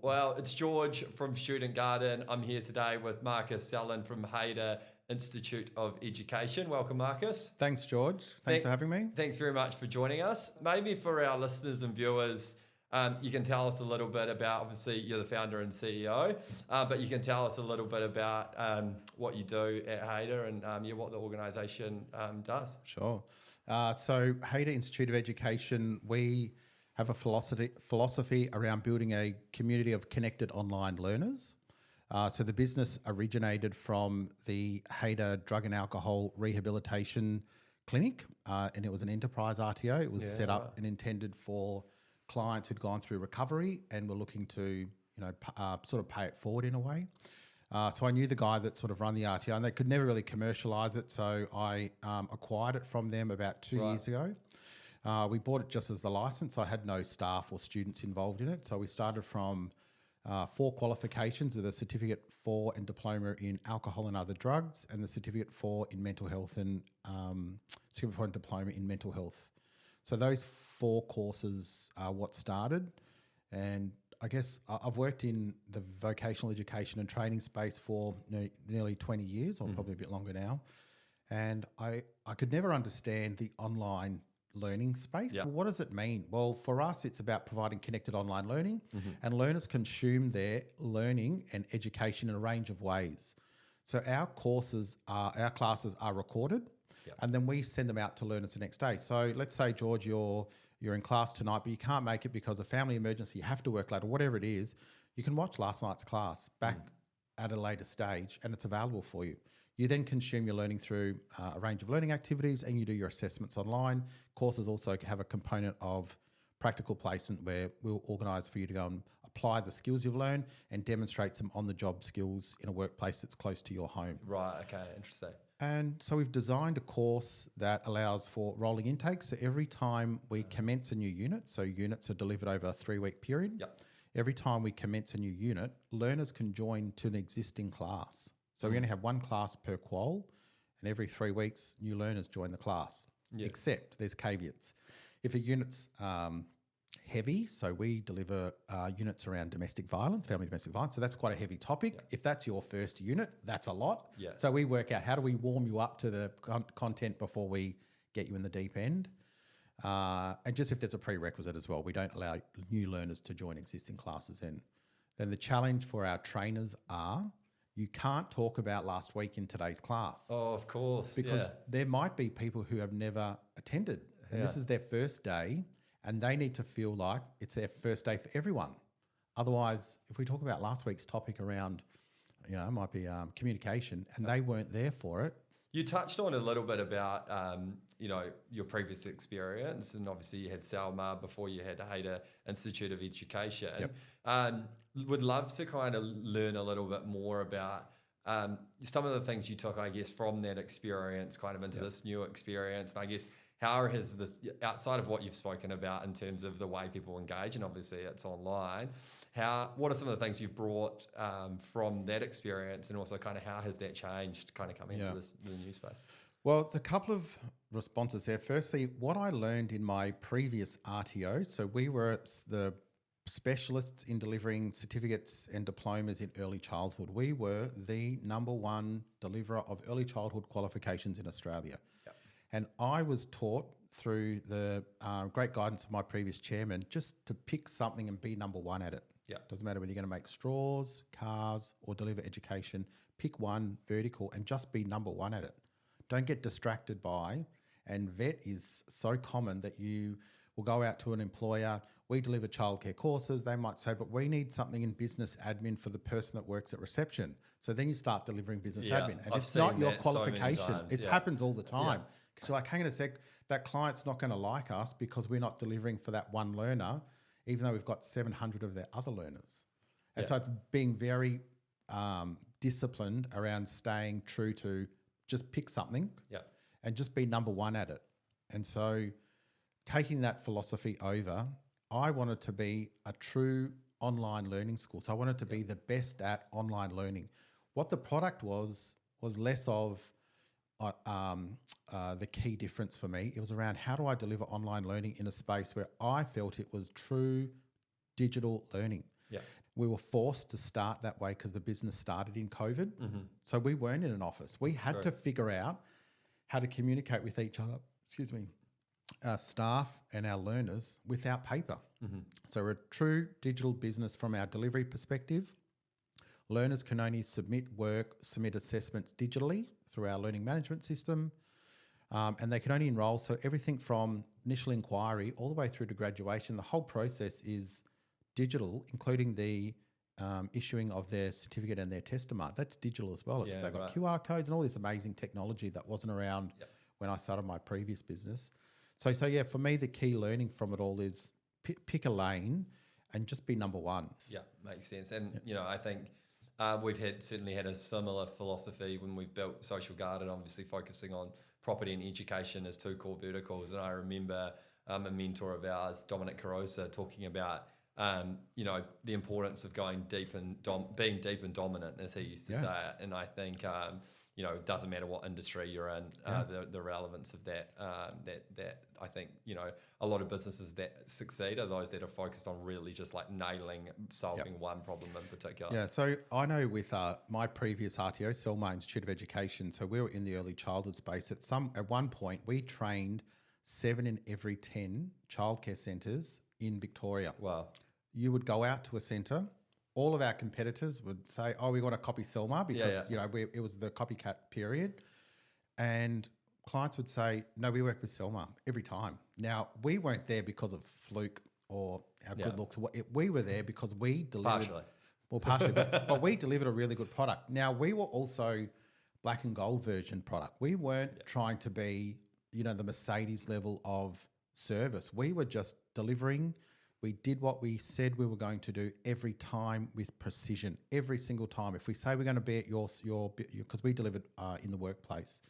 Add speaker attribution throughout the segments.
Speaker 1: Well, it's George from Student Garden. I'm here today with Marcus Sellen from Hayter Institute of Education. Welcome, Marcus.
Speaker 2: Thanks, George. Thanks for having me.
Speaker 1: Thanks very much for joining us. Maybe for our listeners and viewers, you can tell us a little bit about, obviously you're the founder and CEO, but you can tell us a little bit about what you do at Hayter and what the organisation does.
Speaker 2: Sure. So Hayter Institute of Education, we have a philosophy around building a community of connected online learners. So the business originated from the Hayter Drug and Alcohol Rehabilitation Clinic, and it was an enterprise RTO. It was set up and intended for clients who'd gone through recovery and were looking to, sort of pay it forward in a way. So I knew the guy that sort of run the RTO, and they could never really commercialise it. So I acquired it from them about 2 years ago. We bought it just as the license. I had no staff or students involved in it. So we started from 4 qualifications with a certificate 4 and diploma in alcohol and other drugs, and the certificate 4 in mental health and certificate 4 and diploma in mental health. So those 4 courses are what started. And I guess I've worked in the vocational education and training space for nearly 20 years, or probably a bit longer now. And I could never understand the online learning space.
Speaker 1: Yeah.
Speaker 2: So what does it mean? Well, for us, it's about providing connected online learning, and learners consume their learning and education in a range of ways. So our classes are recorded, and then we send them out to learners the next day. So let's say, George, you're in class tonight, but you can't make it because of family emergency, you have to work later, whatever it is, you can watch last night's class back at a later stage, and it's available for you. You then consume your learning through a range of learning activities, and you do your assessments online. Courses also have a component of practical placement where we'll organise for you to go and apply the skills you've learned and demonstrate some on-the-job skills in a workplace that's close to your home.
Speaker 1: Right, okay, interesting.
Speaker 2: And so we've designed a course that allows for rolling intake. So every time we commence a new unit, so units are delivered over a 3-week period.
Speaker 1: Yep.
Speaker 2: Every time we commence a new unit, learners can join to an existing class. So we only have 1 class per qual, and every 3 weeks, new learners join the class. Yeah. Except there's caveats. If a unit's heavy, so we deliver units around domestic violence, family domestic violence, so that's quite a heavy topic. Yeah. If that's your first unit, that's a lot. Yeah. So we work out how do we warm you up to the content before we get you in the deep end. And just if there's a prerequisite as well, we don't allow new learners to join existing classes in. Then the challenge for our trainers are, you can't talk about last week in today's class.
Speaker 1: Oh, of course.
Speaker 2: Because there might be people who have never attended, and this is their first day, and they need to feel like it's their first day for everyone. Otherwise, if we talk about last week's topic around, it might be communication, and they weren't there for it.
Speaker 1: You touched on a little bit about, your previous experience, and obviously you had Selma before you had Hayter Institute of Education. Yep. Would love to kind of learn a little bit more about some of the things you took, I guess, from that experience kind of into this new experience. And I guess, how has this, outside of what you've spoken about in terms of the way people engage, and obviously it's online, what are some of the things you've brought from that experience, and also kind of how has that changed kind of coming into the new space?
Speaker 2: Well, it's a couple of responses there. Firstly, what I learned in my previous RTO, so we were the specialists in delivering certificates and diplomas in early childhood. We were the #1 deliverer of early childhood qualifications in Australia. Yep. And I was taught through the great guidance of my previous chairman just to pick something and be #1 at it. Yep. Doesn't matter whether you're going to make straws, cars, or deliver education. Pick one vertical and just be #1 at it. Don't get distracted by, and vet is so common that you will go out to an employer, we deliver childcare courses, they might say, but we need something in business admin for the person that works at reception. So then you start delivering business admin, and it's not your qualification. It happens all the time. Because you're like, hang on a sec, that client's not going to like us because we're not delivering for that one learner, even though we've got 700 of their other learners. And so it's being very disciplined around staying true to just pick something and just be #1 at it. And so taking that philosophy over, I wanted to be a true online learning school. So I wanted to be the best at online learning. What the product was less of the key difference for me. It was around, how do I deliver online learning in a space where I felt it was true digital learning? Yeah. We were forced to start that way because the business started in COVID. So we weren't in an office. We had to figure out how to communicate with each other, our staff and our learners without paper. So we're a true digital business from our delivery perspective. Learners can only submit assessments digitally through our learning management system, and they can only enrol. So everything from initial inquiry all the way through to graduation, the whole process is digital, including the issuing of their certificate and their testament. That's digital as well. They've got QR codes and all this amazing technology that wasn't around when I started my previous business. So yeah, for me, the key learning from it all is pick a lane and just be number one.
Speaker 1: Yeah, makes sense. And, I think we've certainly had a similar philosophy when we've built Social Garden, obviously focusing on property and education as two core verticals. And I remember a mentor of ours, Dominic Carosa, talking about the importance of going deep and being deep and dominant, as he used to say it. And I think it doesn't matter what industry you're in, the relevance of that. That I think a lot of businesses that succeed are those that are focused on really just like solving one problem in particular.
Speaker 2: Yeah. So I know with my previous RTO, Selma Institute of Education, so we were in the early childhood space. At one point, we trained 7 in every 10 childcare centres in Victoria.
Speaker 1: Wow.
Speaker 2: You would go out to a centre. All of our competitors would say, "Oh, we want to copy Selma," because it was the copycat period, and clients would say, "No, we work with Selma every time." Now we weren't there because of fluke or our good looks. We were there because we delivered. Partially, but we delivered a really good product. Now we were also black and gold version product. We weren't trying to be, the Mercedes level of service. We were just delivering. We did what we said we were going to do every time with precision, every single time. If we say we're going to be at your because we delivered in the workplace.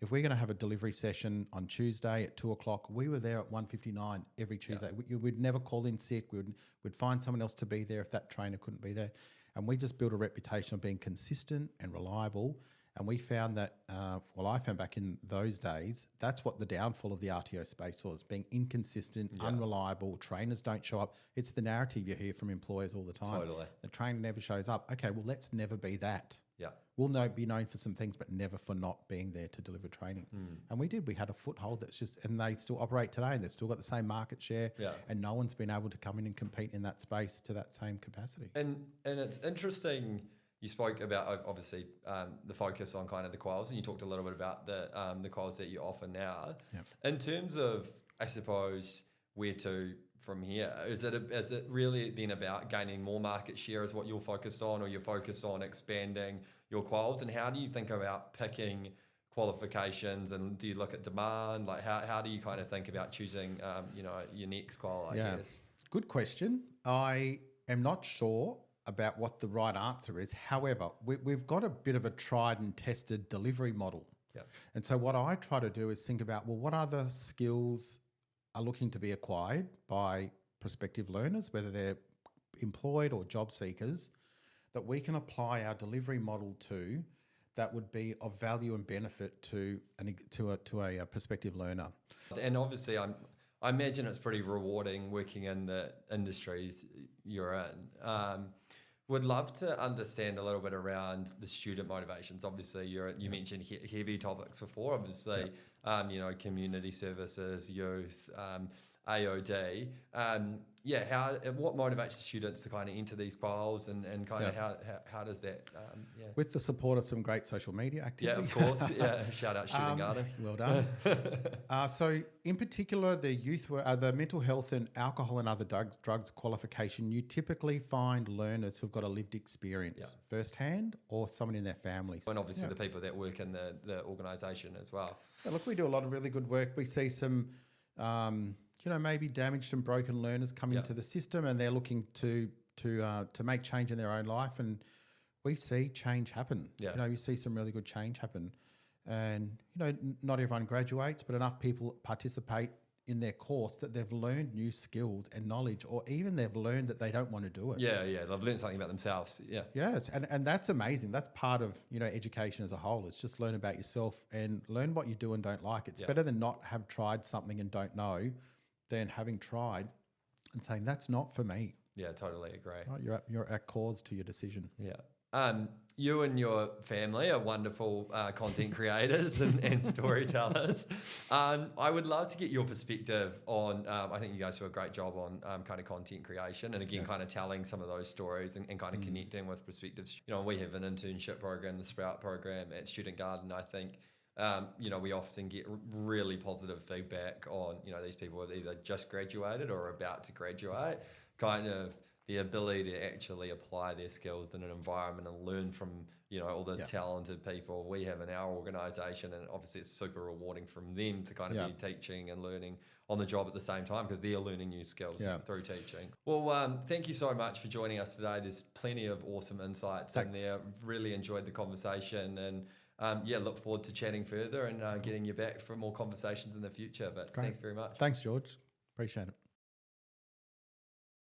Speaker 2: If we're going to have a delivery session on Tuesday at 2:00, we were there at 1:59 every Tuesday. We'd never call in sick. We'd find someone else to be there if that trainer couldn't be there. And we just built a reputation of being consistent and reliable. And we found that, I found back in those days, that's what the downfall of the RTO space was, being inconsistent, unreliable, trainers don't show up. It's the narrative you hear from employers all the time.
Speaker 1: Totally.
Speaker 2: The trainer never shows up. Okay, well, let's never be that.
Speaker 1: Yeah.
Speaker 2: We'll be known for some things, but never for not being there to deliver training. And we did. We had a foothold and they still operate today, and they've still got the same market share, and no one's been able to come in and compete in that space to that same capacity.
Speaker 1: And it's interesting. You spoke about obviously the focus on kind of the quals, and you talked a little bit about the quals that you offer now.
Speaker 2: Yep.
Speaker 1: In terms of, I suppose, where to from here, is it really then about gaining more market share is what you're focused on, or you're focused on expanding your quals? And how do you think about picking qualifications, and do you look at demand? Like how do you kind of think about choosing your next qual, I guess?
Speaker 2: Good question. I am not sure about what the right answer is. However, we've got a bit of a tried and tested delivery model.
Speaker 1: Yeah.
Speaker 2: And so what I try to do is think about, what other skills are looking to be acquired by prospective learners, whether they're employed or job seekers, that we can apply our delivery model to that would be of value and benefit to a prospective learner.
Speaker 1: And obviously I imagine it's pretty rewarding working in the industries you're in. Would love to understand a little bit around the student motivations. Obviously, you mentioned heavy topics before. Obviously, community services, youth, AOD. What motivates the students to kind of enter these quals, and kind of how does that?
Speaker 2: With the support of some great social media activity.
Speaker 1: Yeah, of course. Shout out Student Garden.
Speaker 2: Well done. So in particular, the the mental health and alcohol and other drugs qualification, you typically find learners who've got a lived experience firsthand, or someone in their family.
Speaker 1: And obviously the people that work in the organisation as well.
Speaker 2: Yeah, look, we do a lot of really good work. We see some maybe damaged and broken learners come into the system, and they're looking to make change in their own life, and we see change happen. Yeah. You see some really good change happen, and not everyone graduates, but enough people participate in their course that they've learned new skills and knowledge, or even they've learned that they don't want to do it.
Speaker 1: Yeah, they've learned something about themselves. Yeah.
Speaker 2: Yes, and that's amazing. That's part of education as a whole. It's just learn about yourself and learn what you do and don't like. It's better than not have tried something and don't know, than having tried and saying that's not for me.
Speaker 1: Yeah, totally agree.
Speaker 2: Right? You're a cause to your decision.
Speaker 1: Yeah. You and your family are wonderful content creators and storytellers. I would love to get your perspective on, I think you guys do a great job on kind of content creation and again, kind of telling some of those stories and kind of connecting with perspectives. You know, we have an internship program, the Sprout program at Student Garden. I think, you know, we often get really positive feedback on, you know, these people have either just graduated or are about to graduate, kind of the ability to actually apply their skills in an environment and learn from, you know, all the talented people we have in our organisation. And obviously it's super rewarding from them to kind of be teaching and learning on the job at the same time because they're learning new skills through teaching. Well, thank you so much for joining us today. There's plenty of awesome insights in there. Really enjoyed the conversation and look forward to chatting further and getting you back for more conversations in the future. But thanks very much.
Speaker 2: Thanks, George. Appreciate it.